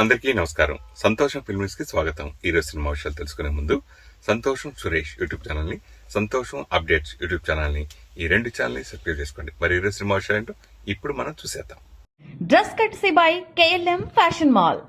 అందరికీ నమస్కారం. సంతోషం ఫిల్మ్స్ కి స్వాగతం. ఈరోజు సినిమా విషయాలు తెలుసుకునే ముందు సంతోషం సురేష్ యూట్యూబ్ ఛానల్ ని, సంతోషం అప్డేట్స్ యూట్యూబ్ ఛానల్ ని, ఈ రెండు ఛానల్ ని సబ్స్క్రైబ్ చేసుకోండి. మరి ఈరోజు సినిమా విషయాలు ఏంటో ఇప్పుడు మనం చూసేద్దాం. Dress కట్సీ by KLM fashion mall.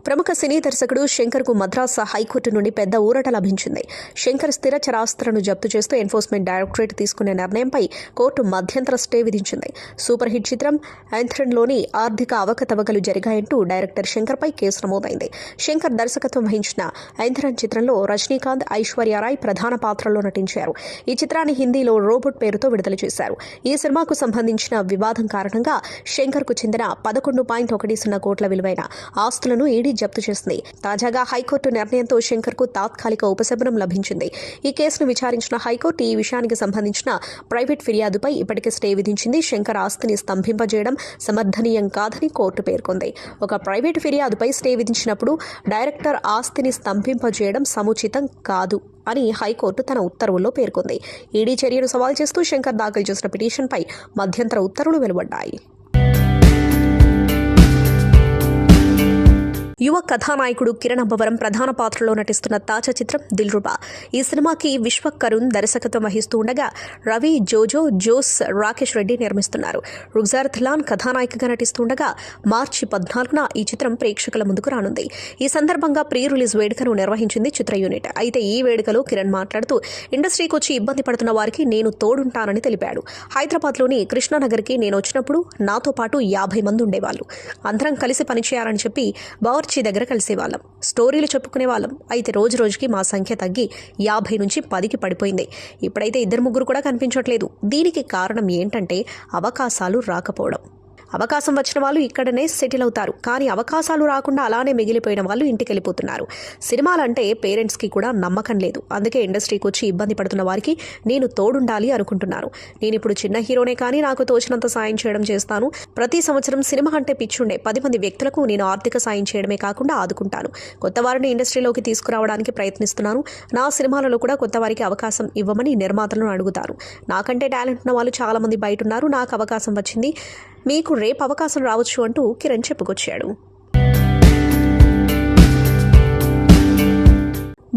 ప్రముఖ సినీ దర్శకుడు శంకర్కు మద్రాస్ హైకోర్టు నుండి పెద్ద ఊరట లభించింది. శంకర్ స్థిర చరాస్తులను జప్తు చేస్తూ ఎన్ఫోర్స్మెంట్ డైరెక్టరేట్ తీసుకునే నిర్ణయంపై కోర్టు మధ్యంతర స్టే విధించింది. సూపర్ హిట్ చిత్రం యాంథ్రన్లోని ఆర్థిక అవకతవకలు జరిగాయంటూ డైరెక్టర్ శంకర్పై కేసు నమోదైంది. శంకర్ దర్శకత్వం వహించిన యాంథ్రన్ చిత్రంలో రజనీకాంత్, ఐశ్వర్యరాయ్ ప్రధాన పాత్రల్లో నటించారు. ఈ చిత్రాన్ని హిందీలో రోబోట్ పేరుతో విడుదల చేశారు. ఈ సినిమాకు సంబంధించిన వివాదం కారణంగా శంకర్కు చెందిన 11.10 కోట్ల విలువైన ఆస్తులను ఈడీ జప్తు చేసింది. తాజాగా హైకోర్టు నిర్ణయంతో శంకర్కు తాత్కాలిక ఉపశమనం లభించింది. ఈ కేసును విచారించిన హైకోర్టు ఈ విషయానికి సంబంధించిన ప్రైవేట్ ఫిర్యాదుపై ఇప్పటికే స్టే విధించింది. శంకర్ ఆస్తిని స్తంభింపజేయడం సమర్థనీయం కాదని కోర్టు పేర్కొంది. ఒక ప్రైవేట్ ఫిర్యాదుపై స్టే విధించినప్పుడు డైరెక్టర్ ఆస్తిని స్తంభింపజేయడం సముచితం కాదు అని హైకోర్టు తన ఉత్తర్వుల్లో పేర్కొంది. ఈడీ చర్యను సవాల్ చేస్తూ శంకర్ దాఖలు చేసిన పిటిషన్పై మధ్యంతర ఉత్తర్వులు వెలువడ్డాయి. యువ కథానాయకుడు కిరణ్ అబ్బవరం ప్రధాన పాత్రలో నటిస్తున్న తాజా చిత్రం దిల్రుబా. ఈ సినిమాకి విశ్వకరుణ్ దర్శకత్వం వహిస్తూ ఉండగా రవి, జోస్, రాకేష్ రెడ్డి నిర్మిస్తున్నారు. రుగ్జార్ థిలాన్ కథానాయికగా నటిస్తుండగా మార్చి 14న ఈ చిత్రం ప్రేక్షకుల ముందుకు రానుంది. ఈ సందర్భంగా ప్రీ రిలీజ్ వేడుకను నిర్వహించింది చిత్ర యూనిట్. అయితే ఈ వేడుకలో కిరణ్ మాట్లాడుతూ ఇండస్ట్రీకి వచ్చి ఇబ్బంది పడుతున్న వారికి నేను తోడుంటానని తెలిపాడు. హైదరాబాద్లోని కృష్ణానగర్కి నేను వచ్చినప్పుడు నాతో పాటు 50 మంది ఉండేవాళ్ళు. అందరం కలిసి పనిచేయాలని చెప్పి బావర్చి దగ్గర కలిసేవాళ్ళం, స్టోరీలు చెప్పుకునేవాళ్ళం. అయితే రోజు రోజుకి మా సంఖ్య తగ్గి 50 నుంచి 10కి పడిపోయింది. ఇప్పుడైతే 2-3 కూడా కనిపించట్లేదు. దీనికి కారణం ఏంటంటే అవకాశాలు రాకపోవడం. అవకాశం వచ్చిన వాళ్ళు ఇక్కడనే సెటిల్ అవుతారు, కానీ అవకాశాలు రాకుండా అలానే మిగిలిపోయిన వాళ్ళు ఇంటికి వెళ్ళిపోతున్నారు. సినిమాలంటే పేరెంట్స్కి కూడా నమ్మకం లేదు. అందుకే ఇండస్ట్రీకి వచ్చి ఇబ్బంది పడుతున్న వారికి నేను తోడుండాలి అనుకుంటున్నాను. నేను ఇప్పుడు చిన్న హీరోనే, కానీ నాకు తోచినంత సాయం చేయడం చేస్తాను. ప్రతి సంవత్సరం సినిమా అంటే పిచ్చుండే 10 మంది వ్యక్తులకు నేను ఆర్థిక సాయం చేయడమే కాకుండా ఆదుకుంటాను. కొత్త వారిని ఇండస్ట్రీలోకి తీసుకురావడానికి ప్రయత్నిస్తున్నాను. నా సినిమాలలో కూడా కొత్త వారికి అవకాశం ఇవ్వమని నిర్మాతలను అడుగుతాను. నాకంటే టాలెంట్ ఉన్న వాళ్ళు చాలా మంది బయట ఉన్నారు. నాకు అవకాశం వచ్చింది, మీకు రేపు అవకాశం రావచ్చు అంటూ కిరణ్ చెప్పుకొచ్చాడు.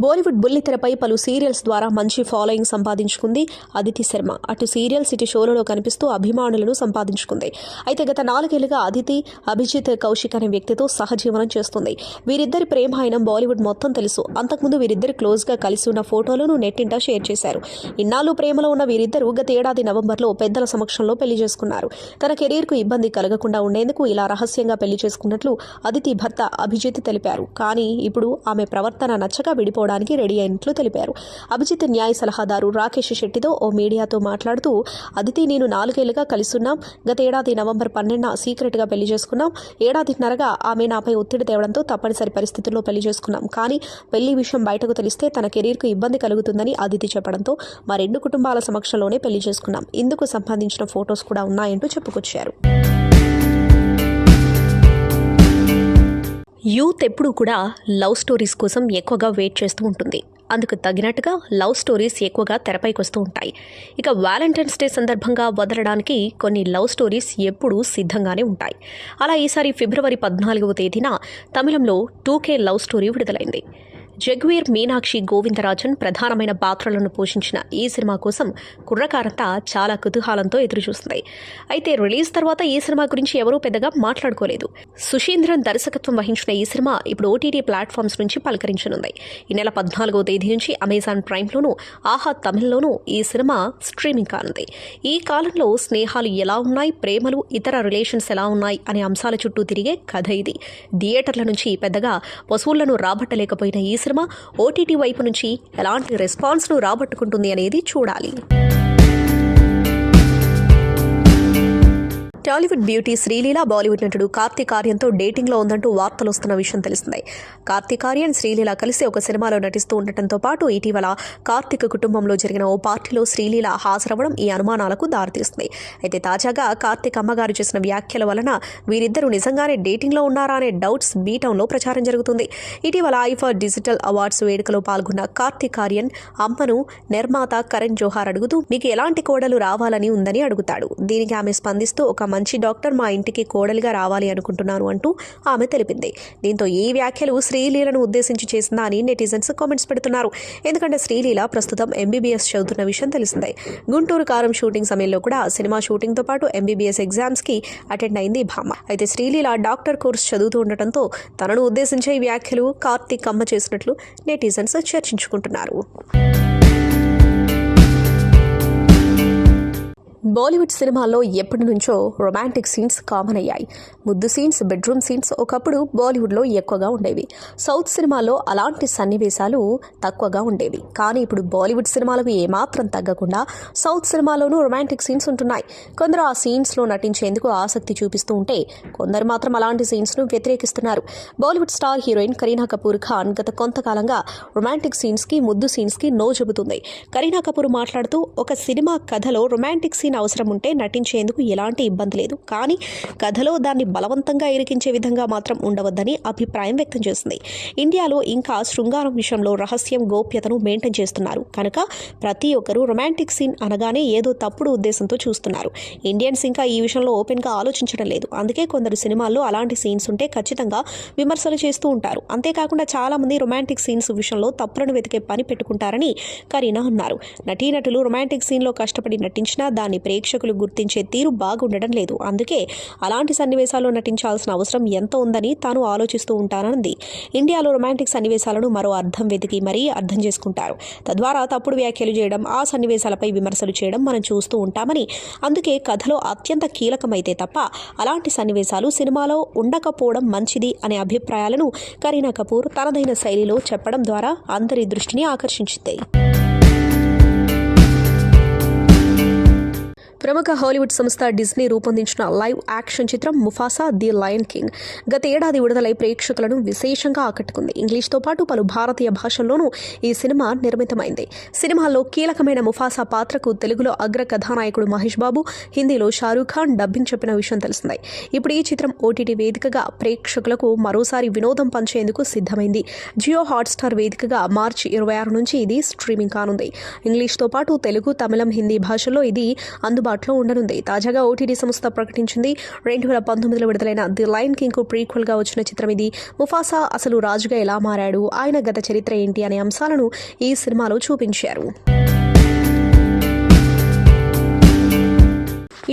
బాలీవుడ్ బుల్లితెరపై పలు సీరియల్స్ ద్వారా మంచి ఫాలోయింగ్ సంపాదించుకుంది అదితి శర్మ. అటు సీరియల్స్, ఇటు షోలలో కనిపిస్తూ అభిమానులను సంపాదించుకుంది. అయితే గత 4 ఏళ్లుగా అదితి అభిజిత్ కౌశిక్ అనే వ్యక్తితో సహజీవనం చేస్తుంది. వీరిద్దరి ప్రేమాయణం బాలీవుడ్ మొత్తం తెలుసు. అంతకుముందు వీరిద్దరు క్లోజ్గా కలిసి ఉన్న ఫోటోలను నెట్టింట షేర్ చేశారు. ఇన్నాళ్ళు ప్రేమలో ఉన్న వీరిద్దరూ గత ఏడాది నవంబర్లో పెద్దల సమక్షంలో పెళ్లి చేసుకున్నారు. తన కెరీర్కు ఇబ్బంది కలగకుండా ఉండేందుకు ఇలా రహస్యంగా పెళ్లి చేసుకున్నట్లు అదితి భర్త అభిజిత్ తెలిపారు. కానీ ఇప్పుడు ఆమె ప్రవర్తన నచ్చక విడిపోవడానికి రెడీ అయినట్లు తెలిపారు. అభిజిత్ న్యాయ సలహాదారు రాకేష్ శెట్టితో ఓ మీడియాతో మాట్లాడుతూ, అదితి నేను 4 ఏళ్లుగా కలిసున్నాం. గత ఏడాది నవంబర్ 12న సీక్రెట్గా పెళ్లి చేసుకున్నాం. ఏడాదిన్నరగా ఆమె నాపై ఒత్తిడి తేవడంతో తప్పనిసరి పరిస్థితుల్లో పెళ్లి చేసుకున్నాం. కానీ పెళ్లి విషయం బయటకు తెలిస్తే తన కెరీర్కు ఇబ్బంది కలుగుతుందని అదితి చెప్పడంతో మా 2 కుటుంబాల సమక్షంలోనే పెళ్లి చేసుకున్నాం. ఇందుకు సంబంధించిన ఫొటోస్ కూడా ఉన్నాయంటూ చెప్పుకొచ్చారు. యూత్ ఎప్పుడూ కూడా లవ్ స్టోరీస్ కోసం ఎక్కువగా వెయిట్ చేస్తూ ఉంటుంది. అందుకు తగినట్టుగా లవ్ స్టోరీస్ ఎక్కువగా తెరపైకి వస్తూ ఉంటాయి. ఇక వ్యాలంటైన్స్ డే సందర్భంగా వదలడానికి కొన్ని లవ్ స్టోరీస్ ఎప్పుడూ సిద్ధంగానే ఉంటాయి. అలా ఈసారి ఫిబ్రవరి 14వ తేదీన తమిళంలో 2K లవ్ స్టోరీ విడుదలైంది. జగ్వీర్, మీనాక్షి, గోవిందరాజన్ ప్రధానమైన పాత్రలను పోషించిన ఈ సినిమా కోసం కుర్రకారంతా చాలా కుతూహలంతో ఎదురుచూస్తుంది. అయితే రిలీజ్ తర్వాత ఈ సినిమా గురించి ఎవరూ పెద్దగా మాట్లాడుకోలేదు. సుశీంద్రన్ దర్శకత్వం వహించిన ఈ సినిమా ఇప్పుడు OTT ప్లాట్ఫామ్స్ నుంచి పలకరించనుంది. ఈ నెల 14వ తేదీ నుంచి అమెజాన్ ప్రైమ్లోనూ, ఆహా తమిళ్లోనూ ఈ సినిమా స్ట్రీమింగ్ కానుంది. ఈ కాలంలో స్నేహాలు ఎలా ఉన్నాయి, ప్రేమలు, ఇతర రిలేషన్స్ ఎలా ఉన్నాయి అనే అంశాల చుట్టూ తిరిగే కథ ఇది. థియేటర్ల నుంచి పెద్దగా వసూళ్లను రాబట్టలేకపోయిన ఈ సినిమా OTT వైపు నుంచి ఎలాంటి రెస్పాన్స్ను రాబట్టుకుంటుంది అనేది చూడాలి. టాలీవుడ్ బ్యూటీ శ్రీలీల బాలీవుడ్ నటుడు కార్తీక్ ఆర్యన్తో డేటింగ్లో ఉందంటూ వార్తలు వస్తున్న విషయం తెలిసిందే. కార్తీక్ ఆర్యన్, శ్రీలీల కలిసి ఒక సినిమాలో నటిస్తూ ఉండటంతో పాటు ఇటీవల కార్తీక్ కుటుంబంలో జరిగిన ఓ పార్టీలో శ్రీలీల హాజరవ్వడం ఈ అనుమానాలకు దారితీస్తుంది. అయితే తాజాగా కార్తీక్ అమ్మగారు చేసిన వ్యాఖ్యల వలన వీరిద్దరూ నిజంగానే డేటింగ్లో ఉన్నారా అనే డౌట్స్ బీటౌన్లో ప్రచారం జరుగుతుంది. ఇటీవల ఐఫా డిజిటల్ అవార్డ్స్ వేడుకలో పాల్గొన్న కార్తీక్ ఆర్యన్ అమ్మను నిర్మాత కరణ్ జోహార్ అడుగుతూ మీకు ఎలాంటి కోడలు రావాలని ఉందని అడుగుతాడు. దీనికి ఆమె స్పందిస్తూ ఒక మంచి డాక్టర్ మా ఇంటికి కోడలిగా రావాలి అనుకుంటున్నాను అంటూ ఆమె తెలిపింది. దీంతో ఈ వ్యాఖ్యలు శ్రీలీలను ఉద్దేశించి చేసిందా అని నెటిజన్స్ కామెంట్స్ పెడుతున్నారు. ఎందుకంటే శ్రీలీల ప్రస్తుతం ఎంబీబీఎస్ చదువుతున్న విషయం తెలిసిందే. గుంటూరు కారం షూటింగ్ సమయంలో కూడా సినిమా షూటింగ్తో పాటు ఎంబీబీఎస్ ఎగ్జామ్స్కి అటెండ్ అయింది భామ. అయితే శ్రీలీల డాక్టర్ కోర్స్ చదువుతూ ఉండటంతో తనను ఉద్దేశించే ఈ వ్యాఖ్యలు కార్తీక్ అమ్మ చేసినట్లు నెటిజన్స్ చర్చించుకుంటున్నారు. బాలీవుడ్ సినిమాల్లో ఎప్పటి నుంచో రొమాంటిక్ సీన్స్ కామన్ అయ్యాయి. ముద్దు సీన్స్, బెడ్రూమ్ సీన్స్ ఒకప్పుడు బాలీవుడ్లో ఎక్కువగా ఉండేవి. సౌత్ సినిమాల్లో అలాంటి సన్నివేశాలు తక్కువగా ఉండేవి. కానీ ఇప్పుడు బాలీవుడ్ సినిమాలకు ఏమాత్రం తగ్గకుండా సౌత్ సినిమాలోనూ రొమాంటిక్ సీన్స్ ఉంటున్నాయి. కొందరు ఆ సీన్స్లో నటించేందుకు ఆసక్తి చూపిస్తూ ఉంటే కొందరు మాత్రం అలాంటి సీన్స్ను వ్యతిరేకిస్తున్నారు. బాలీవుడ్ స్టార్ హీరోయిన్ కరీనా కపూర్ ఖాన్ గత కొంతకాలంగా రొమాంటిక్ సీన్స్కి, ముద్దు సీన్స్కి నో చెబుతుంది. కరీనా కపూర్ మాట్లాడుతూ, ఒక సినిమా కథలో రొమాంటిక్ సీన్ అవసరం ఉంటే నటించేందుకు ఎలాంటి ఇబ్బంది లేదు, కానీ కథలో దాన్ని బలవంతంగా ఇరికించే విధంగా మాత్రం ఉండవద్దని అభిప్రాయం వ్యక్తం చేసింది. ఇండియాలో ఇంకా శృంగారం విషయంలో రహస్యం, గోప్యతను మెయింటైన్ చేస్తున్నారు కనుక ప్రతి ఒక్కరూ రొమాంటిక్ సీన్ అనగానే ఏదో తప్పుడు ఉద్దేశంతో చూస్తున్నారు. ఇండియన్స్ ఇంకా ఈ విషయంలో ఓపెన్గా ఆలోచించడం లేదు. అందుకే కొందరు సినిమాల్లో అలాంటి సీన్స్ ఉంటే ఖచ్చితంగా విమర్శలు చేస్తూ ఉంటారు. అంతేకాకుండా చాలా మంది రొమాంటిక్ సీన్స్ విషయంలో తప్పులను వెతికే పని పెట్టుకుంటారని కరీనా అన్నారు. నటీనటులు రొమాంటిక్ సీన్లో కష్టపడి నటించినా దాన్ని ప్రేక్షకులు గుర్తించే తీరు బాగుండడం లేదు. అందుకే అలాంటి సన్నివేశాల్లో నటించాల్సిన అవసరం ఎంత ఉందని తాను ఆలోచిస్తూ ఉంటానన్నది. ఇండియాలో రొమాంటిక్ సన్నివేశాలను మరో అర్థం వెతికి మరీ అర్థం చేసుకుంటారు. తద్వారా తప్పుడు వ్యాఖ్యలు చేయడం, ఆ సన్నివేశాలపై విమర్శలు చేయడం మనం చూస్తూ ఉంటామని, అందుకే కథలో అత్యంత కీలకమైతే తప్ప అలాంటి సన్నివేశాలు సినిమాలో ఉండకపోవడం మంచిది అనే అభిప్రాయాలను కరీనా కపూర్ తనదైన శైలిలో చెప్పడం ద్వారా అందరి దృష్టిని ఆకర్షించింది. ప్రముఖ హాలీవుడ్ సంస్థ డిజ్నీ రూపొందించిన లైవ్ యాక్షన్ చిత్రం ముఫాసా ది లయన్ కింగ్ గత ఏడాది విడుదలై ప్రేక్షకులను విశేషంగా ఆకట్టుకుంది. ఇంగ్లీష్తో పాటు పలు భారతీయ భాషల్లోనూ ఈ సినిమా నిర్మితమైంది. సినిమాలో కీలకమైన ముఫాసా పాత్రకు తెలుగులో అగ్ర కథానాయకుడు మహేష్ బాబు, హిందీలో షారూఖ్ ఖాన్ డబ్బింగ్ చెప్పిన విషయం తెలిసిందే. ఇప్పుడు ఈ చిత్రం ఓటీటీ వేదికగా ప్రేక్షకులకు మరోసారి వినోదం పంచేందుకు సిద్ధమైంది. జియో హాట్స్టార్ వేదికగా మార్చి 26 నుంచి ఇది స్ట్రీమింగ్ కానుంది. ఇంగ్లీష్తో పాటు తెలుగు, తమిళం, హిందీ భాషల్లో ఇది అందుబాటులో ఉండనుంది. తాజాగా ఓటీటీ సంస్థ ప్రకటించింది. 2019లో విడుదలైన ది లయన్ కింగ్ కు ప్రీక్వెల్ గా వచ్చిన చిత్రం ఇది. ముఫాసా అసలు రాజుగా ఎలా మారాడు, ఆయన గత చరిత్ర ఏంటి అనే అంశాలను ఈ సినిమాలో చూపించారు.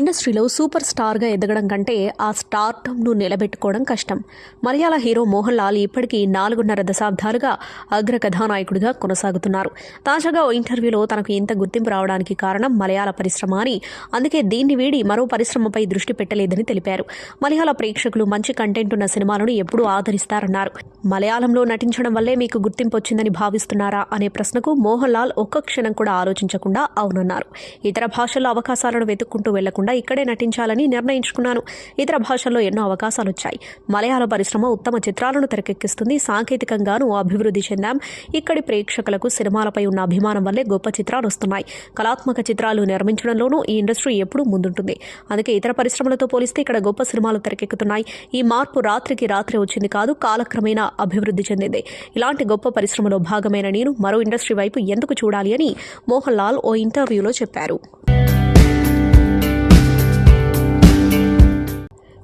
ఇండస్ట్రీలో సూపర్ స్టార్గా ఎదగడం కంటే ఆ స్టార్డమ్ను నిలబెట్టుకోవడం కష్టం. మలయాళ హీరో మోహన్ లాల్ ఇప్పటికీ 4.5 దశాబ్దాలుగా అగ్ర కథానాయకుడిగా కొనసాగుతున్నారు. తాజాగా ఓ ఇంటర్వ్యూలో తనకు ఇంత గుర్తింపు రావడానికి కారణం మలయాళ పరిశ్రమ అని, అందుకే దీన్ని వీడి మరో పరిశ్రమపై దృష్టి పెట్టలేదని తెలిపారు. మలయాళ ప్రేక్షకులు మంచి కంటెంట్ ఉన్న సినిమాలను ఎప్పుడూ ఆదరిస్తారన్నారు. మలయాళంలో నటించడం వల్లే మీకు గుర్తింపు వచ్చిందని భావిస్తున్నారా అనే ప్రశ్నకు మోహన్ లాల్ ఒక్క క్షణం కూడా ఆలోచించకుండా అవునన్నారు. ఇతర భాషల్లో అవకాశాలను వెతుక్కుంటూ వెళ్లకుండా ఇక్కడే నటించాలని నిర్ణయించుకున్నాను. ఇతర భాషల్లో ఎన్నో అవకాశాలు వచ్చాయి. మలయాళ పరిశ్రమ ఉత్తమ చిత్రాలను తెరకెక్కిస్తుంది. సాంకేతికంగానూ అభివృద్ధి చెందాం. ఇక్కడి ప్రేక్షకులకు సినిమాలపై ఉన్న అభిమానం వల్లే గొప్ప చిత్రాలు వస్తున్నాయి. కళాత్మక చిత్రాలు నిర్మించడంలోనూ ఈ ఇండస్ట్రీ ఎప్పుడూ ముందుంటుంది. అందుకే ఇతర పరిశ్రమలతో పోలిస్తే ఇక్కడ గొప్ప సినిమాలు తెరకెక్కుతున్నాయి. ఈ మార్పు రాత్రికి రాత్రే వచ్చింది కాదు, కాలక్రమేణా అభివృద్ధి చెందింది. ఇలాంటి గొప్ప పరిశ్రమలో భాగమైన నేను మరో ఇండస్ట్రీ వైపు ఎందుకు చూడాలి అని మోహన్ లాల్ ఓ ఇంటర్వ్యూలో చెప్పారు.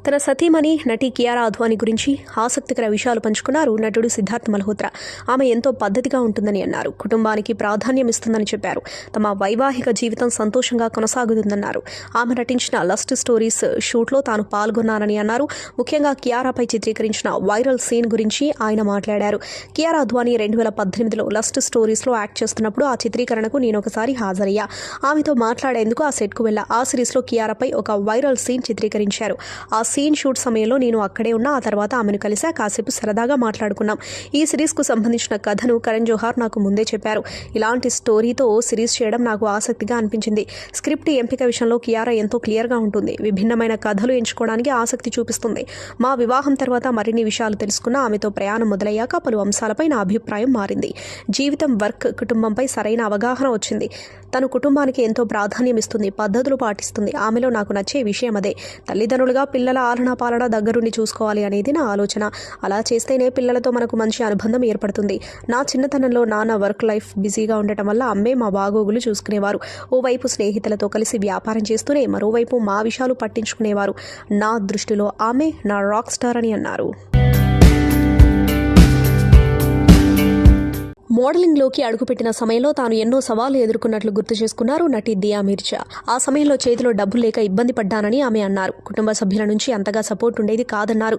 తన సతీమణి నటి కియారా అద్వానీ గురించి ఆసక్తికర విషయాలు పంచుకున్నారు నటుడు సిద్ధార్థ్ మల్హోత్రా. ఆమె ఎంతో పద్ధతిగా ఉంటుందని అన్నారు. కుటుంబానికి ప్రాధాన్యం ఇస్తుందని చెప్పారు. తమ వైవాహిక జీవితం సంతోషంగా కొనసాగుతుందన్నారు. ఆమె నటించిన లస్ట్ స్టోరీస్ షూట్లో తాను పాల్గొన్నానని అన్నారు. ముఖ్యంగా కియారాపై చిత్రీకరించిన వైరల్ సీన్ గురించి ఆయన మాట్లాడారు. కియారా అద్వానీ 2018లో లస్ట్ స్టోరీస్లో యాక్ట్ చేస్తున్నప్పుడు ఆ చిత్రీకరణకు నేను ఒకసారి హాజరయ్యా. ఆమెతో మాట్లాడేందుకు ఆ సెట్కు వెళ్ళా. ఆ సిరీస్లో కియారాపై ఒక వైరల్ సీన్ చిత్రీకరించారు. ఆ సీన్ షూట్ సమయంలో నేను అక్కడే ఉన్నా. ఆ తర్వాత ఆమెను కలిసా, కాసేపు సరదాగా మాట్లాడుకున్నాం. ఈ సిరీస్కు సంబంధించిన కథను కరణ్ జోహార్ నాకు ముందే చెప్పారు. ఇలాంటి స్టోరీతో సిరీస్ చేయడం నాకు ఆసక్తిగా అనిపించింది. స్క్రిప్ట్ ఎంపిక విషయంలో కియారా ఎంతో క్లియర్గా ఉంటుంది. విభిన్నమైన కథలు ఎంచుకోవడానికి ఆసక్తి చూపిస్తుంది. మా వివాహం తర్వాత మరిన్ని విషయాలు తెలుసుకున్న. ఆమెతో ప్రయాణం మొదలయ్యాక పలు అంశాలపై నా అభిప్రాయం మారింది. జీవితం, వర్క్, కుటుంబంపై సరైన అవగాహన వచ్చింది. తను కుటుంబానికి ఎంతో ప్రాధాన్యం ఇస్తుంది, పద్ధతులు పాటిస్తుంది. ఆమెలో నాకు నచ్చే విషయం అదే. తల్లిదండ్రులుగా పిల్లల పాలన దగ్గరుండి చూసుకోవాలి అనేది నా ఆలోచన. అలా చేస్తేనే పిల్లలతో మనకు మంచి అనుబంధం ఏర్పడుతుంది. నా చిన్నతనంలో నాన్న వర్క్ లైఫ్ బిజీగా ఉండటం వల్ల అమ్మే మా బాగోగులు చూసుకునేవారు. ఓవైపు స్నేహితులతో కలిసి వ్యాపారం చేస్తూనే మరోవైపు మా విషయాలు పట్టించుకునేవారు. నా దృష్టిలో ఆమె నా రాక్ స్టార్ అని అన్నారు. మోడలింగ్లోకి అడుగుపెట్టిన సమయంలో తాను ఎన్నో సవాళ్లు ఎదుర్కొన్నట్లు గుర్తు చేసుకున్నారు నటి దియా మిర్జా. ఆ సమయంలో చేతిలో డబ్బులు లేక ఇబ్బంది పడ్డానని ఆమె అన్నారు. కుటుంబ సభ్యుల నుంచి అంతగా సపోర్ట్ ఉండేది కాదన్నారు.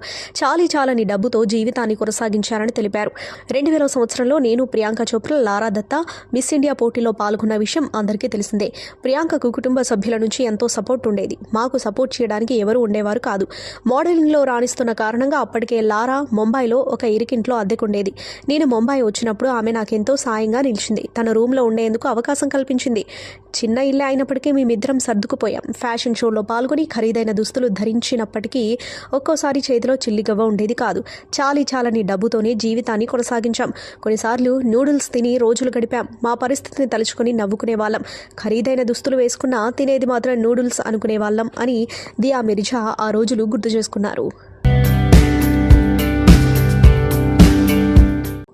చాలని డబ్బుతో జీవితాన్ని కొనసాగించారని తెలిపారు. 2000 సంవత్సరంలో నేను, ప్రియాంక చోప్రా, లారా దత్తా మిస్ ఇండియా పోటీలో పాల్గొన్న విషయం అందరికీ తెలిసిందే. ప్రియాంకకు కుటుంబ సభ్యుల నుంచి ఎంతో సపోర్ట్ ఉండేది. మాకు సపోర్ట్ చేయడానికి ఎవరూ ఉండేవారు కాదు. మోడలింగ్లో రాణిస్తున్న కారణంగా అప్పటికే లారా ముంబైలో ఒక ఇరికింట్లో అద్దెకుండేది. నేను ముంబై వచ్చినప్పుడు ఆమె నాకెంతో సాయంగా నిలిచింది. తన రూమ్లో ఉండేందుకు అవకాశం కల్పించింది. చిన్న ఇల్లే అయినప్పటికీ మేమిద్దరం సర్దుకుపోయాం. ఫ్యాషన్ షోలో పాల్గొని ఖరీదైన దుస్తులు ధరించినప్పటికీ ఒక్కోసారి చేతిలో చిల్లిగవ్వ ఉండేది కాదు. చాలని డబ్బుతోనే జీవితాన్ని కొనసాగించాం. కొన్నిసార్లు నూడిల్స్ తిని రోజులు గడిపాం. మా పరిస్థితిని తలుచుకొని నవ్వుకునే వాళ్ళం. ఖరీదైన దుస్తులు వేసుకున్నా తినేది మాత్రం నూడిల్స్ అనుకునే వాళ్ళం అని దియా మిర్జా ఆ రోజులు గుర్తు చేసుకున్నారు.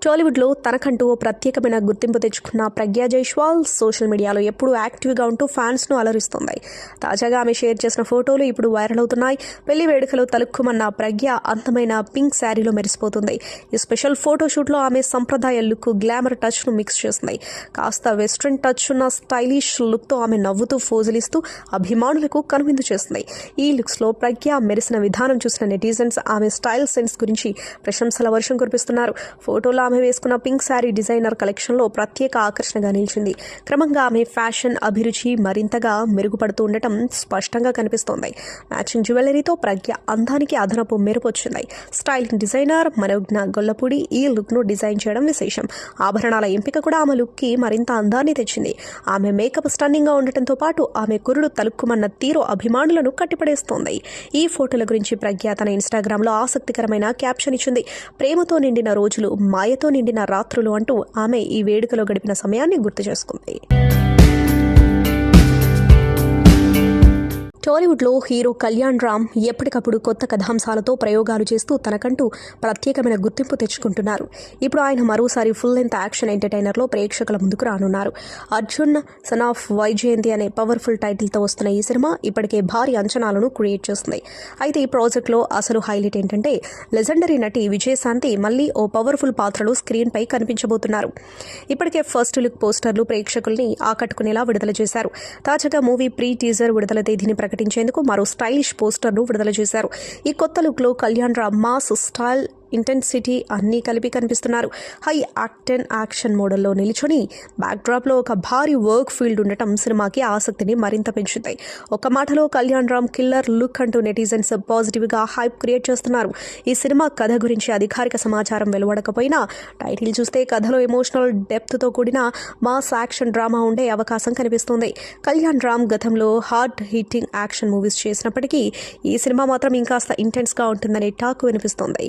టాలీవుడ్లో తనకంటూ ఓ ప్రత్యేకమైన గుర్తింపు తెచ్చుకున్న ప్రజ్ఞా జైస్వాల్ సోషల్ మీడియాలో ఎప్పుడూ యాక్టివ్గా ఉంటూ ఫ్యాన్స్ను అలరిస్తుంది. తాజాగా ఆమె షేర్ చేసిన ఫోటోలు ఇప్పుడు వైరల్ అవుతున్నాయి. పెళ్లి వేడుకలో తలుక్కుమన్న ప్రజ్ఞ అందమైన పింక్ శారీలో మెరిసిపోతుంది. ఈ స్పెషల్ ఫోటోషూట్లో ఆమె సంప్రదాయ లుక్, గ్లామర్ టచ్ను మిక్స్ చేస్తుంది. కాస్త వెస్ట్రన్ టచ్ ఉన్న స్టైలిష్ లుక్తో ఆమె నవ్వుతూ ఫోజులిస్తూ అభిమానులకు కనువిందు చేస్తుంది. ఈ లుక్స్లో ప్రజ్ఞ మెరిసిన విధానం చూసిన నెటిజన్స్ ఆమె స్టైల్ సెన్స్ గురించి ప్రశంసల వర్షం కురిపిస్తున్నారు. ఫోటోలో ఆమె వేసుకున్న పింక్ శారీ డిజైనర్ కలెక్షన్లో ప్రత్యేక ఆకర్షణగా నిలిచింది. క్రమంగా ఆమె ఫ్యాషన్ అభిరుచి మరింతగా మెరుగుపడుతూ ఉండటం స్పష్టంగా కనిపిస్తోంది. మ్యాచింగ్ జ్యువెలరీతో ప్రజ్ఞ అందానికి అదనపు మెరుపు వచ్చింది. స్టైలింగ్ డిజైనర్ మనోజ్ఞ గొల్లపూడి ఈ లుక్ను డిజైన్ చేయడం విశేషం. ఆభరణాల ఎంపిక కూడా ఆమె లుక్కి మరింత అందాన్ని తెచ్చింది. ఆమె మేకప్ స్టన్నింగ్గా ఉండటంతో పాటు ఆమె కురుడు తలుక్కుమన్న తీరు అభిమానులను కట్టిపడేస్తోంది. ఈ ఫోటోల గురించి ప్రజ్ఞ తన ఇన్స్టాగ్రామ్లో ఆసక్తికరమైన క్యాప్షన్ ఇచ్చింది. ప్రేమతో నిండిన రోజులు, మాయతో నిండిన రాత్రులు అంటూ ఆమె ఈ వేడుకలో గడిపిన సమయాన్ని గుర్తు చేసుకుంది. టాలీవుడ్లో హీరో కళ్యాణ్ రామ్ ఎప్పటికప్పుడు కొత్త కథాంశాలతో ప్రయోగాలు చేస్తూ తనకంటూ ప్రత్యేకమైన గుర్తింపు తెచ్చుకుంటున్నారు. ఇప్పుడు ఆయన మరోసారి ఫుల్ లెంత్ యాక్షన్ ఎంటర్టైనర్లో ప్రేక్షకుల ముందుకు రానున్నారు. అర్జున్ సన్ ఆఫ్ వైజయంతి అనే పవర్ఫుల్ టైటిల్తో వస్తున్న ఈ సినిమా ఇప్పటికే భారీ అంచనాలను క్రియేట్ చేస్తుంది. అయితే ఈ ప్రాజెక్ట్లో అసలు హైలైట్ ఏంటంటే లెజెండరీ నటి విజయశాంతి మళ్ళీ ఓ పవర్ఫుల్ పాత్రలో స్క్రీన్పై కనిపించబోతున్నారు. ఇప్పటికే ఫస్ట్ లుక్ పోస్టర్లు ప్రేక్షకుల్ని ఆకట్టుకునేలా విడుదల చేశారు. తాజాగా మూవీ ప్రీ టీజర్ విడుదల తేదీని ప్రకటించేందుకు మరో స్టైలిష్ పోస్టర్ను విడుదల చేశారు. ఈ కొత్త లుక్లో Kalyan Ram mass, style, intensity అన్నీ కలిపి కనిపిస్తున్నారు. హై యాక్టెన్ యాక్షన్ మోడల్లో నిలిచొని బ్యాక్డ్రాప్లో ఒక భారీ వర్క్ ఫీల్డ్ ఉండటం సినిమాకి ఆసక్తిని మరింత పెంచుతాయి. ఒక మాటలో కళ్యాణ్ రామ్ కిల్లర్ లుక్ అంటూ నెటిజన్స్ పాజిటివ్గా హైప్ క్రియేట్ చేస్తున్నారు. ఈ సినిమా కథ గురించి అధికారిక సమాచారం వెలువడకపోయినా టైటిల్ చూస్తే కథలో ఎమోషనల్ డెప్త్తో కూడిన మాస్ యాక్షన్ డ్రామా ఉండే అవకాశం కనిపిస్తుంది. కళ్యాణ్ రామ్ గతంలో హార్డ్ హిట్టింగ్ యాక్షన్ మూవీస్ చేసినప్పటికీ ఈ సినిమా మాత్రం ఇంకాస్త ఇంటెన్స్గా ఉంటుందనే టాక్ వినిపిస్తోంది.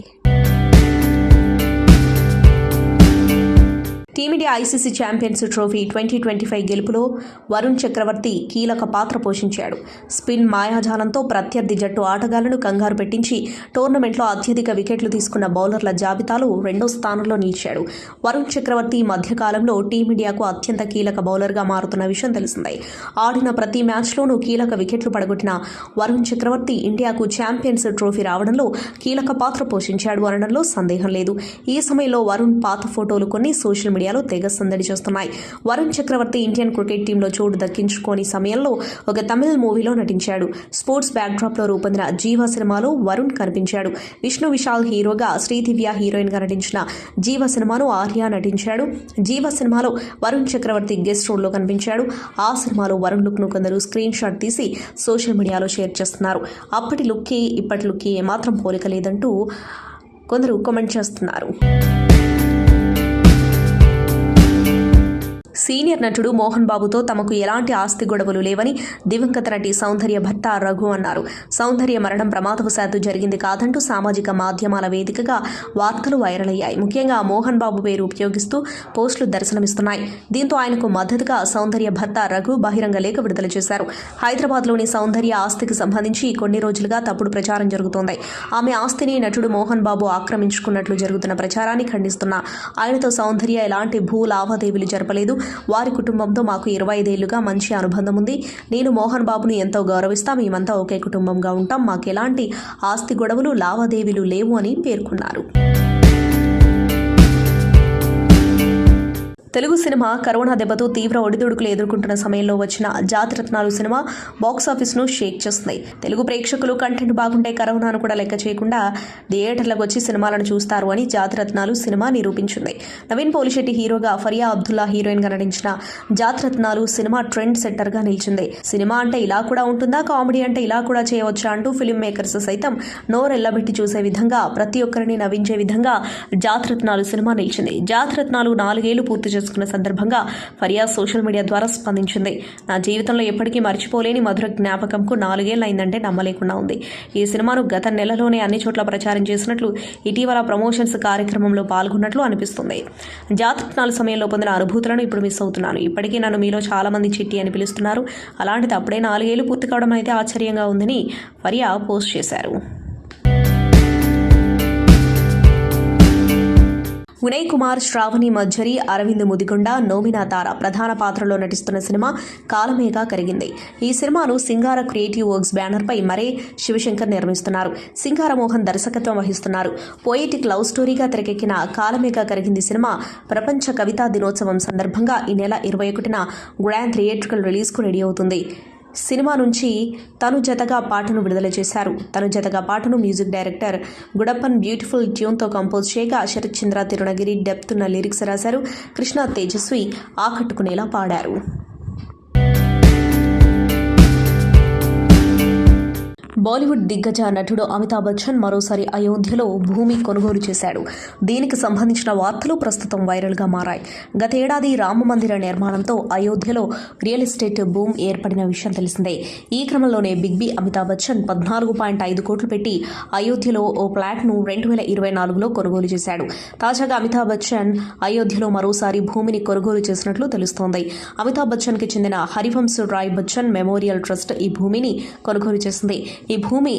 టీమిండియా ఐసీసీ ఛాంపియన్స్ ట్రోఫీ 2025 గెలుపులో వరుణ్ చక్రవర్తి కీలక పాత్ర పోషించాడు. స్పిన్ మాయాజాలంతో ప్రత్యర్థి జట్టు ఆటగాళ్లను కంగారు పెట్టించి టోర్నమెంట్లో అత్యధిక వికెట్లు తీసుకున్న బౌలర్ల జాబితాలో 2వ స్థానంలో నిలిచాడు. వరుణ్ చక్రవర్తి మధ్యకాలంలో టీమిండియాకు అత్యంత కీలక బౌలర్గా మారుతున్న విషయం తెలిసిందే. ఆడిన ప్రతి మ్యాచ్లోనూ కీలక వికెట్లు పడగొట్టిన వరుణ్ చక్రవర్తి ఇండియాకు ఛాంపియన్స్ ట్రోఫీ రావడంలో కీలక పాత్ర పోషించాడు అనడంలో సందేహం లేదు. ఈ సమయంలో వరుణ్ పాత ఫోటోలు కొన్ని సోషల్ మీడియాలో తెగ సందడి చేస్తున్నాయి. వరుణ్ చక్రవర్తి ఇండియన్ క్రికెట్ టీంలో చోటు దక్కించుకోని సమయంలో ఒక తమిళ మూవీలో నటించాడు. స్పోర్ట్స్ బ్యాక్డ్రాప్లో రూపొందిన జీవా సినిమాలో వరుణ్ కనిపించాడు. విష్ణు విశాల్ హీరోగా, శ్రీదివ్య హీరోయిన్గా నటించిన జీవా సినిమాలో ఆర్య నటించాడు. జీవా సినిమాలో వరుణ్ చక్రవర్తి గెస్ట్ రోల్లో కనిపించాడు. ఆ సినిమాలో వరుణ్ లుక్ను కొందరు స్క్రీన్ షాట్ తీసి సోషల్ మీడియాలో షేర్ చేస్తున్నారు. అప్పటి లుక్కి ఇప్పటి లుక్కి ఏమాత్రం పోలిక లేదంటూ కొందరు కామెంట్ చేస్తున్నారు. సీనియర్ నటుడు మోహన్ బాబుతో తమకు ఎలాంటి ఆస్తి గొడవలు లేవని దివంగత నటి సౌందర్య భర్త రఘు అన్నారు. సౌందర్య మరణం ప్రమాదవశాత్తు జరిగింది కాదంటూ సామాజిక మాధ్యమాల వేదికగా వార్తలు వైరల్ అయ్యాయి. ముఖ్యంగా మోహన్ బాబు పేరు ఉపయోగిస్తూ పోస్టులు దర్శనమిస్తున్నాయి. దీంతో ఆయనకు మద్దతుగా సౌందర్య భర్త రఘు బహిరంగ లేఖ విడుదల చేశారు. హైదరాబాద్లోని సౌందర్య ఆస్తికి సంబంధించి కొన్ని రోజులుగా తప్పుడు ప్రచారం జరుగుతోంది. ఆమె ఆస్తిని నటుడు మోహన్ బాబు ఆక్రమించుకున్నట్లు జరుగుతున్న ప్రచారాన్ని ఖండిస్తున్నా ఆయనతో సౌందర్య ఎలాంటి భూ లావాదేవీలు జరపలేదు. వారి కుటుంబంతో మాకు 25 ఏళ్లుగా మంచి అనుబంధం ఉంది. నేను మోహన్ బాబును ఎంతో గౌరవిస్తాం. మేమంతా ఒకే కుటుంబంగా ఉంటాం. మాకు ఎలాంటి ఆస్తి గొడవలు లావాదేవీలు లేవు అని పేర్కొన్నారు. తెలుగు సినిమా కరోనా దెబ్బతో తీవ్ర ఒడిదుడుకులు ఎదుర్కొంటున్న సమయంలో వచ్చిన జాతిరత్నాలు సినిమా బాక్సాఫీస్ను షేక్ చేస్తుంది. తెలుగు ప్రేక్షకులు కంటెంట్ బాగుంటే కరోనాను కూడా లెక్క చేయకుండా థియేటర్లకు వచ్చి సినిమాలను చూస్తారు అని జాతిరత్నాలు సినిమా నిరూపించింది. నవీన్ పోలిశెట్టి హీరోగా, ఫరియా అబ్దుల్లా హీరోయిన్గా నటించిన జాతిరత్నాలు సినిమా ట్రెండ్ సెట్టర్గా నిలిచింది. సినిమా అంటే ఇలా కూడా ఉంటుందా, కామెడీ అంటే ఇలా కూడా చేయవచ్చా అంటూ ఫిల్మ్ మేకర్స్ సైతం నోరెళ్లబెట్టి చూసే విధంగా, ప్రతి ఒక్కరిని నవ్వించే విధంగా జాతిరత్నాలు సినిమా నిలిచింది. జాతిరత్నాలు 4 ఏళ్లు పూర్తి చేసుకున్న సందర్భంగా ఫరియా సోషల్ మీడియా ద్వారా స్పందించింది. నా జీవితంలో ఎప్పటికీ మర్చిపోలేని మధుర జ్ఞాపకంకు 4 ఏళ్లు అయిందంటే నమ్మలేకుండా ఉంది. ఈ సినిమాను గత నెలలోనే అన్ని చోట్ల ప్రచారం చేసినట్లు, ఇటీవల ప్రమోషన్స్ కార్యక్రమంలో పాల్గొన్నట్లు అనిపిస్తుంది. జాతిరత్నాల సమయంలో పొందిన అనుభూతులను ఇప్పుడు మిస్ అవుతున్నాను. ఇప్పటికీ నన్ను మీలో చాలా మంది చిట్టి అని పిలుస్తున్నారు. అలాంటిది అప్పుడే 4 ఏళ్లు పూర్తి కావడం అయితే ఆశ్చర్యంగా ఉందని ఫరియా పోస్ట్ చేశారు. వినయ్ కుమార్, శ్రావణి మజ్జరి, అరవింద్ ముదిగొండ, నోమినా తార ప్రధాన పాత్రలో నటిస్తున్న సినిమా కాలమేఘ కరిగింది. ఈ సినిమాను సింగార క్రియేటివ్ వర్క్స్ బ్యానర్పై మరే శివశంకర్ నిర్మిస్తున్నారు. సింగార మోహన్ దర్శకత్వం వహిస్తున్నారు. పోయిటిక్ లవ్ స్టోరీగా తెరకెక్కిన కాలమేఘ కరిగింది సినిమా ప్రపంచ కవితా దినోత్సవం సందర్భంగా ఈ నెల 21న గ్రాండ్ థియేట్రికల్ రిలీజ్కు రెడీ అవుతుంది. సినిమా నుంచి తను జతగా పాటను విడుదల చేశారు. తను జతగా పాటను మ్యూజిక్ డైరెక్టర్ గుడప్పన్ బ్యూటిఫుల్ ట్యూన్తో కంపోజ్ చేయగా, శరత్ చంద్ర తిరుణగిరి డెప్త్ ఉన్న లిరిక్స్ రాశారు. కృష్ణ తేజస్వి ఆకట్టుకునేలా పాడారు. బాలీవుడ్ దిగ్గజ నటుడు అమితాబ్ బచ్చన్ మరోసారి అయోధ్యలో భూమి కొనుగోలు చేశాడు. దీనికి సంబంధించిన వార్తలు ప్రస్తుతం వైరల్గా మారాయి. గత ఏడాది రామ మందిర నిర్మాణంతో అయోధ్యలో రియల్ ఎస్టేట్ బూమ్ ఏర్పడిన విషయం తెలిసిందే. ఈ క్రమంలోనే బిగ్ బి అమితాబ్ బచ్చన్ 14.5 కోట్లు పెట్టి అయోధ్యలో ఓ ఫ్లాట్ను 2024లో కొనుగోలు చేశాడు. తాజాగా అమితాబ్ బచ్చన్ అయోధ్యలో మరోసారి భూమిని కొనుగోలు చేసినట్లు తెలుస్తోంది. అమితాబ్ బచ్చన్కి చెందిన హరివంశ్ రాయ్ బచ్చన్ మెమోరియల్ ట్రస్ట్ ఈ భూమిని కొనుగోలు చేసింది. ఈ భూమి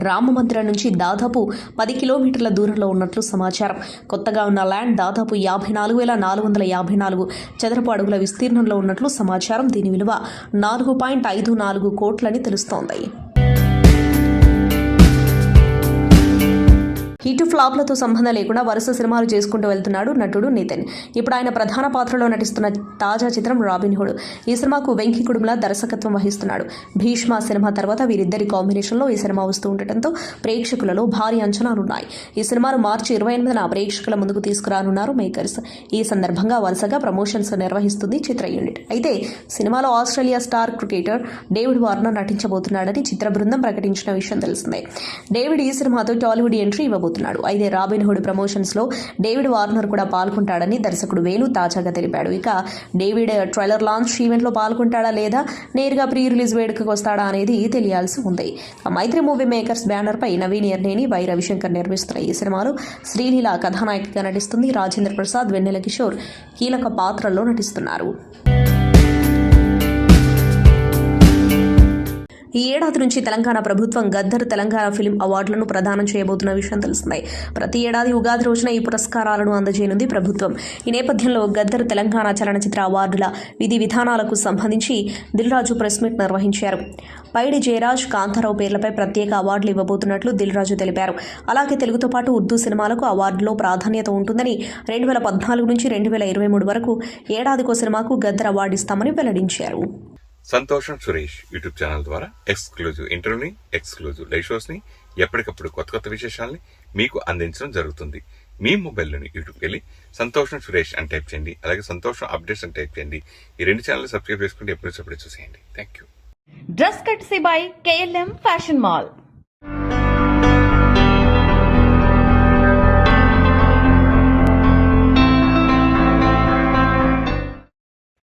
రామ మందిరం నుంచి దాదాపు 10 కిలోమీటర్ల దూరంలో ఉన్నట్లు సమాచారం. కొత్తగా ఉన్న ల్యాండ్ దాదాపు 54,454 చదరపు అడుగుల విస్తీర్ణంలో ఉన్నట్లు సమాచారం. దీని విలువ 4.54 కోట్లని తెలుస్తోంది. హిట్ ఫ్లాప్లతో సంబంధం లేకుండా వరుస సినిమాలు చేసుకుంటూ వెళ్తున్నాడు నటుడు నితిన్. ఇప్పుడు ఆయన ప్రధాన పాత్రలో నటిస్తున్న తాజా చిత్రం రాబిన్ హుడ్. ఈ సినిమాకు వెంకీ కుడుముల దర్శకత్వం వహిస్తున్నాడు. భీష్మ సినిమా తర్వాత వీరిద్దరి కాంబినేషన్లో ఈ సినిమా వస్తూ ఉండటంతో ప్రేక్షకులలో భారీ అంచనాలున్నాయి. ఈ సినిమాను మార్చి 28న ప్రేక్షకుల ముందుకు తీసుకురానున్నారు మేకర్స్. ఈ సందర్భంగా వరుసగా ప్రమోషన్స్ నిర్వహిస్తుంది చిత్ర యూనిట్. అయితే సినిమాలో Australia star cricketer David Warner నటించబోతున్నాడని చిత్ర బృందం ప్రకటించిన విషయం తెలిసిందే. డేవిడ్ ఈ సినిమాతో టాలీవుడ్ ఎంట్రీ ఇవ్వబోతున్నాడు. అయితే రాబిన్ హుడ్ ప్రమోషన్స్ లో డేవిడ్ వార్నర్ కూడా పాల్గొంటాడని దర్శకుడు వేణు తాజాగా తెలిపాడు. ఇక డేవిడ్ ట్రైలర్ లాంచ్ ఈవెంట్ లో పాల్గొంటాడా లేదా నేరుగా ప్రీ రిలీజ్ వేడుకకు వస్తాడా అనేది తెలియాల్సి ఉంది. మైత్రి మూవీ మేకర్స్ బ్యానర్ పై నవీన్ ఎర్నేని, వై రవిశంకర్ నిర్మిస్తున్న ఈ సినిమాలో శ్రీలీల కథానాయికగా నటిస్తుంది. రాజేంద్ర ప్రసాద్, వెన్నెల కిషోర్ కీలక పాత్రల్లో నటిస్తున్నారు. ఈ ఏడాది నుంచి తెలంగాణ ప్రభుత్వం గద్దర్ తెలంగాణ ఫిల్మ్ అవార్డులను ప్రదానం చేయబోతున్న విషయం తెలిసిందే. ప్రతి ఏడాది ఉగాది రోజున ఈ పురస్కారాలను అందజేయనుంది ప్రభుత్వం. ఈ నేపథ్యంలో గద్దర్ తెలంగాణ చలనచిత్ర అవార్డుల విధి విధానాలకు సంబంధించి దిల్ రాజు ప్రెస్ మీట్ నిర్వహించారు. పైడి జయరాజ్, కాంతారావు పేర్లపై ప్రత్యేక అవార్డులు ఇవ్వబోతున్నట్లు దిల్ రాజు తెలిపారు. అలాగే తెలుగుతో పాటు ఉర్దూ సినిమాలకు అవార్డులో ప్రాధాన్యత ఉంటుందని, 2014 నుంచి 2023 వరకు ఏడాదికో సినిమాకు గద్దర్ అవార్డు ఇస్తామని వెల్లడించారు. సంతోషం సురేష్ యూట్యూబ్ ఛానల్ ద్వారా ఎక్స్క్లూజివ్ ఇంటర్వ్యూని, ఎక్స్క్లూజివ్ లైవ్ షోస్ ని, ఎప్పటికప్పుడు కొత్త విశేషాలని మీకు అందించడం జరుగుతుంది. మీ మొబైల్లోని యూట్యూబ్కి వెళ్ళి సంతోషం సురేష్ అని టైప్ చేయండి. అలాగే సంతోషం అప్డేట్స్ అని టైప్ చేయండి. ఈ 2 ఛానల్ సబ్స్క్రైబ్ చేసుకుంటే ఎప్పుడు చూసేయండి. Thank you. Dress కట్సీ by KLM fashion mall.